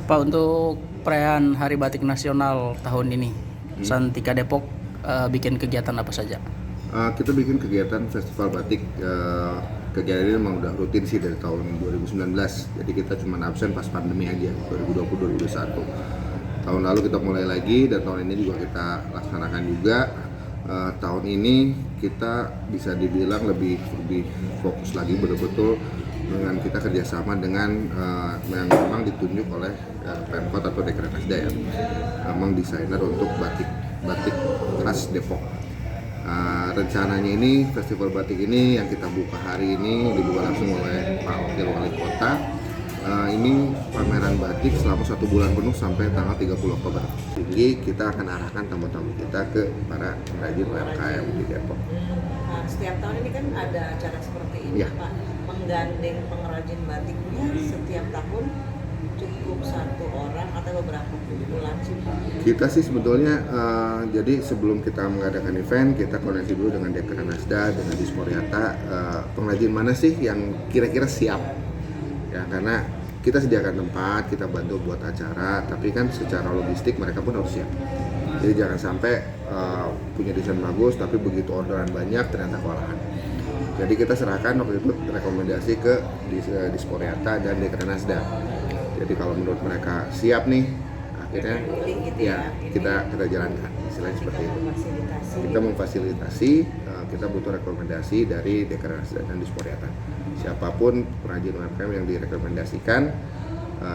Pak, untuk perayaan Hari Batik Nasional tahun ini, Santika Depok bikin kegiatan apa saja? Kita bikin kegiatan festival batik. Kegiatan ini memang udah rutin sih dari tahun 2019. Jadi kita cuma absen pas pandemi aja, 2020-2021. Tahun lalu kita mulai lagi dan tahun ini juga kita laksanakan juga. Tahun ini kita bisa dibilang lebih fokus lagi betul-betul dengan kita kerjasama dengan yang memang ditunjuk oleh Pemkot atau Dekranasda ya, memang desainer untuk batik khas Depok. Rencananya ini festival batik ini yang kita buka hari ini dibuka langsung oleh Pak Wakil Wali Kota. Ini pameran batik selama 1 bulan penuh sampai tanggal 30 Oktober. Jadi kita akan arahkan tamu-tamu kita ke para pengrajin UMKM di Depok. Nah, setiap tahun ini kan ada acara seperti ini, Ya. Pak, menggandeng pengrajin batiknya setiap tahun cukup 1 orang atau beberapa bulan sih, Pak? Kita sih sebetulnya jadi sebelum kita mengadakan event kita koordinasi dulu dengan Dekranasda, dengan Disporiata, pengrajin mana sih yang kira-kira siap ya, karena kita sediakan tempat, kita bantu buat acara, tapi kan secara logistik mereka pun harus siap. Jadi jangan sampai punya desain bagus tapi begitu orderan banyak ternyata kewalahan. Jadi kita serahkan waktu itu rekomendasi ke Disporiata dan Dekranasda. Jadi kalau menurut mereka siap nih, akhirnya Gitu ya kita jalankan, istilahnya seperti itu. Fasilitasi. Kita memfasilitasi, kita butuh rekomendasi dari Dekranasda dan Disporiata. Siapapun pengrajin UMKM yang direkomendasikan,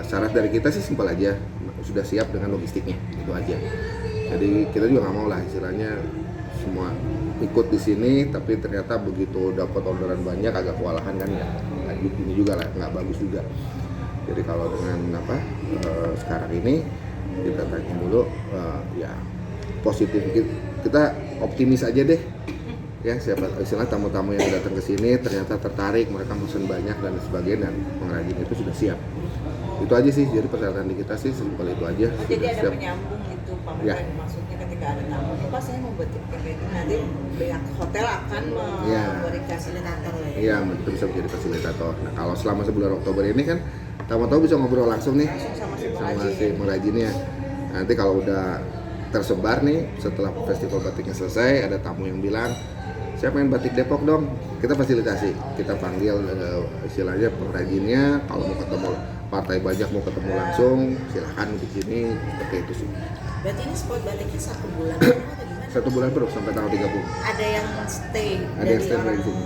syarat dari kita sih simpel aja, sudah siap dengan logistiknya, itu aja. Jadi kita juga nggak mau lah istilahnya semua ikut di sini, tapi ternyata begitu dapat orderan banyak agak kewalahan kan ya, ini juga lah nggak bagus juga. Jadi kalau dengan sekarang ini kita tanya dulu, ya positif, kita optimis aja deh ya, siapa istilah tamu-tamu yang datang ke sini ternyata tertarik, mereka pesen banyak dan sebagainya, dan pengrajin itu sudah siap. Itu aja sih, jadi persyaratan di kita sih simpel itu aja. Oh, jadi ada penyambung itu, Pak, Ya. maksudnya ketika ada tamu, Pak saya mau batik kayak gini, nanti pihak hotel akan memberi fasilitator ya? Iya, itu bisa menjadi fasilitator. Nah, kalau selama sebulan Oktober ini kan tamu-tamu bisa ngobrol langsung nih Sama si sama si pengrajinnya. Nanti kalau udah tersebar nih, setelah festival batiknya selesai, ada tamu yang bilang, saya pengen batik Depok dong, kita fasilitasi, kita panggil istilahnya pengrajinnya, kalau mau ketemu partai banyak mau ketemu langsung, silahkan di sini, seperti itu sih. Berarti ini spot batiknya 1 bulan atau gimana? 1 bulan penuh sampai tanggal 30. Ada yang stay Ada yang stay dari sini.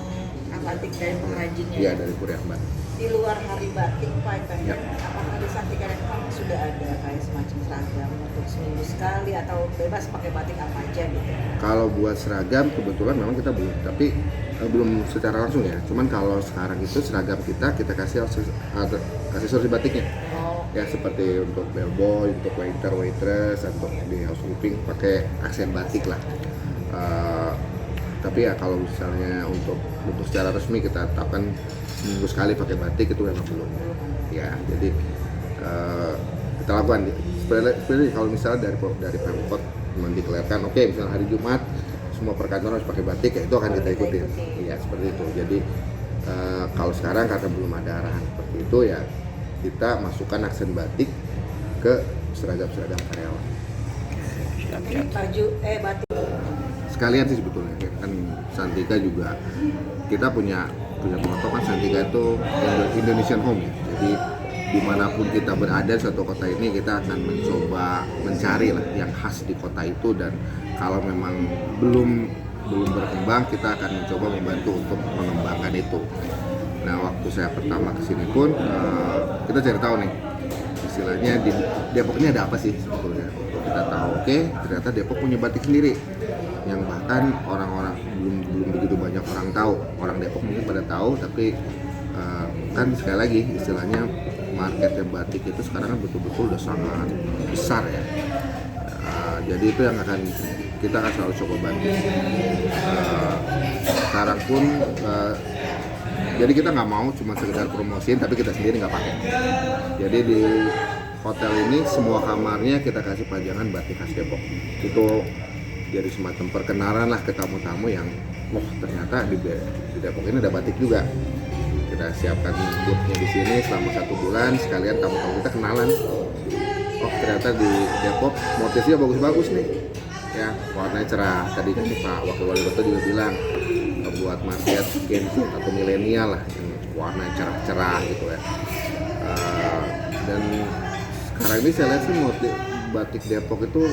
batik dari pengrajinnya? Iya, dari Puri Akbar. Di luar hari batik, Pak, Ya. apakah di Santika Depok sudah ada kayak semacam seragam untuk seminggu sekali atau bebas pakai batik apa aja gitu? Kalau buat seragam kebetulan memang kita belum, tapi belum secara langsung ya. Cuman kalau sekarang itu seragam kita kasih aksesoris batiknya. Oh, Ya seperti untuk bellboy, untuk waiter, waitress, untuk di housekeeping pakai aksen batik lah. Tapi ya kalau misalnya untuk secara resmi kita tetapkan seminggu sekali pakai batik itu memang belum. Ya jadi kita lakukan. Sebenarnya kalau misalnya dari Pemkot mendeklarasikan, oke, misalnya hari Jumat semua perkantoran harus pakai batik, ya itu akan kita ikutin. Iya seperti itu. Jadi kalau sekarang karena belum ada arahan seperti itu ya kita masukkan aksen batik ke seragam karyawan. ini baju batik. Sekalian sih sebetulnya kan Santika juga kita punya moto kan, Santika itu Indonesian home ya. Jadi dimanapun kita berada di suatu kota ini kita akan mencoba mencari lah yang khas di kota itu, dan kalau memang belum berkembang kita akan mencoba membantu untuk mengembangkan itu. Nah waktu saya pertama kesini pun kita cari tahu nih istilahnya di Depok ini ada apa sih sebetulnya. Kita tahu ternyata Depok punya batik sendiri yang bahkan orang-orang belum begitu banyak orang tahu. Orang Depok mungkin pada tahu, tapi kan sekali lagi istilahnya marketnya batik itu sekarang kan betul-betul udah sangat besar ya. Jadi itu yang kita akan selalu coba bantu. Sekarang pun jadi kita nggak mau cuma sekedar promosiin tapi kita sendiri nggak pakai. Jadi di hotel ini semua kamarnya kita kasih pajangan batik khas Depok. Itu jadi semacam perkenalan lah ke tamu-tamu yang ternyata di Depok ini ada batik juga. Kita siapkan boothnya di sini selama 1 bulan, sekalian tamu-tamu kita kenalan oh ternyata di Depok motifnya bagus-bagus nih ya, warnanya cerah. Tadi kan Pak Wakil Wali Kota juga bilang buat market Gen Z atau milenial lah yang warnanya cerah-cerah gitu ya. Dan sekarang ini saya lihat sih motif batik Depok itu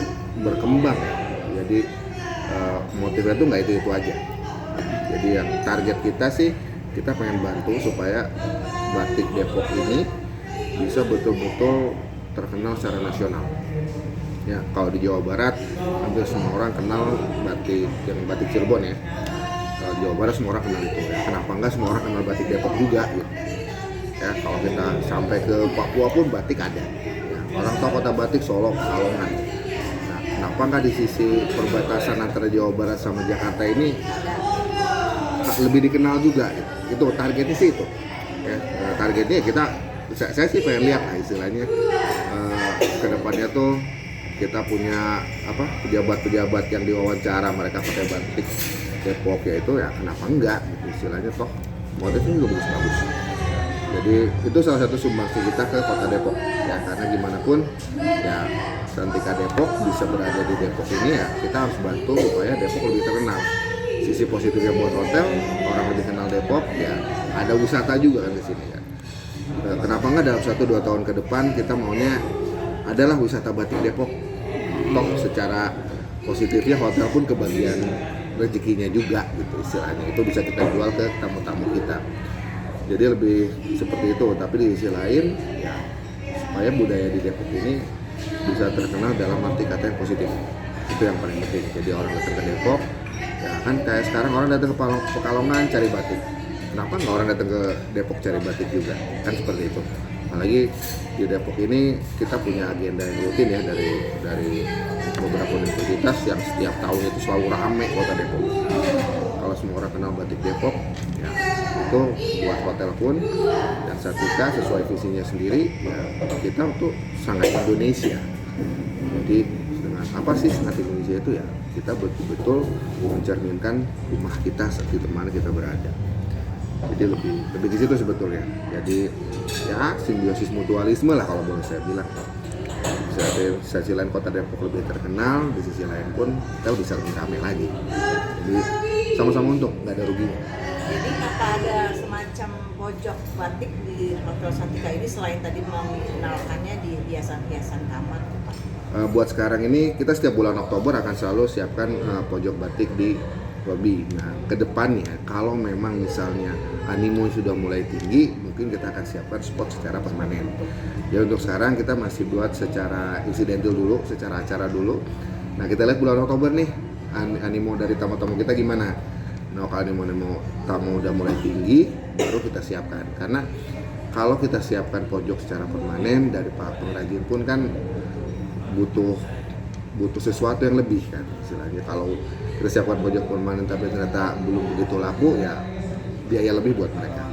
berkembang ya. Jadi motifnya tuh nggak itu aja. Jadi yang target kita sih, kita pengen bantu supaya batik Depok ini bisa betul-betul terkenal secara nasional. Ya, kalau di Jawa Barat hampir semua orang kenal batik yang batik Cirebon ya. Kalau Jawa Barat semua orang kenal itu ya. Kenapa enggak semua orang kenal batik Depok juga gitu. Ya, kalau kita sampai ke Papua pun batik ada. Ya, orang tahu kota batik Solo, Pekalongan. Nah, kenapa enggak di sisi perbatasan antara Jawa Barat sama Jakarta ini lebih dikenal juga gitu. Itu targetnya sih itu. Ya, targetnya kita saya sih pengen lihat lah istilahnya ke depannya tuh kita punya apa pejabat-pejabat yang diwawancara mereka pakai batik Depok ya, itu ya kenapa enggak gitu, istilahnya toh motifnya juga bagus-bagus. Jadi itu salah satu sumbangsi kita ke kota Depok ya, karena gimana pun ya Santika Depok bisa berada di Depok ini ya kita harus bantu supaya Depok lebih terkenal. Sisi positifnya buat hotel, orang lebih kenal Depok ya, ada wisata juga kan di sini ya. Kenapa enggak dalam 1-2 tahun ke depan kita maunya adalah wisata batik Depok. Toh secara positifnya hotel pun kebagian rezekinya juga gitu istilahnya. Itu bisa kita jual ke tamu-tamu kita. Jadi lebih seperti itu, tapi di sisi lain ya supaya budaya di Depok ini bisa terkenal dalam arti kata yang positif. Itu yang paling penting. Jadi orang datang ke Depok ya kan kayak sekarang orang datang ke Pekalongan cari batik. Kenapa nggak orang datang ke Depok cari batik juga? Kan seperti itu. Apalagi di Depok ini kita punya agenda yang rutin ya dari beberapa universitas yang setiap tahun itu selalu rame kota Depok. Kalau semua orang kenal batik Depok, ya itu buat hotel pun dan Santika sesuai visinya sendiri, ya kita tuh sangat Indonesia. Jadi dengan apa sih sangat Indonesia itu ya kita betul-betul mencerminkan rumah kita di mana kita berada. Jadi lebih di situ sebetulnya. Jadi ya simbiosis mutualisme lah kalau boleh saya bilang. Di sisi lain kota Depok lebih terkenal, di sisi lain pun kita bisa lebih ramai lagi. Jadi sama-sama untung, nggak ada ruginya. Jadi apa ada semacam pojok batik di Hotel Santika ini selain tadi mengenalkannya di hiasan-hiasan kamar, Pak? Buat sekarang ini kita setiap bulan Oktober akan selalu siapkan pojok batik di lobby. Nah, ke depannya kalau memang misalnya animo sudah mulai tinggi, mungkin kita akan siapkan spot secara permanen. Ya untuk sekarang kita masih buat secara insidental dulu, secara acara dulu. Nah, kita lihat bulan Oktober nih animo dari tamu-tamu kita gimana. Nah, kalau animo tamu udah mulai tinggi, baru kita siapkan. Karena kalau kita siapkan pojok secara permanen dari para pengrajin pun kan butuh sesuatu yang lebih kan istilahnya. Kalau kita siapkan pojok permanen tapi ternyata belum begitu laku ya biaya lebih buat mereka.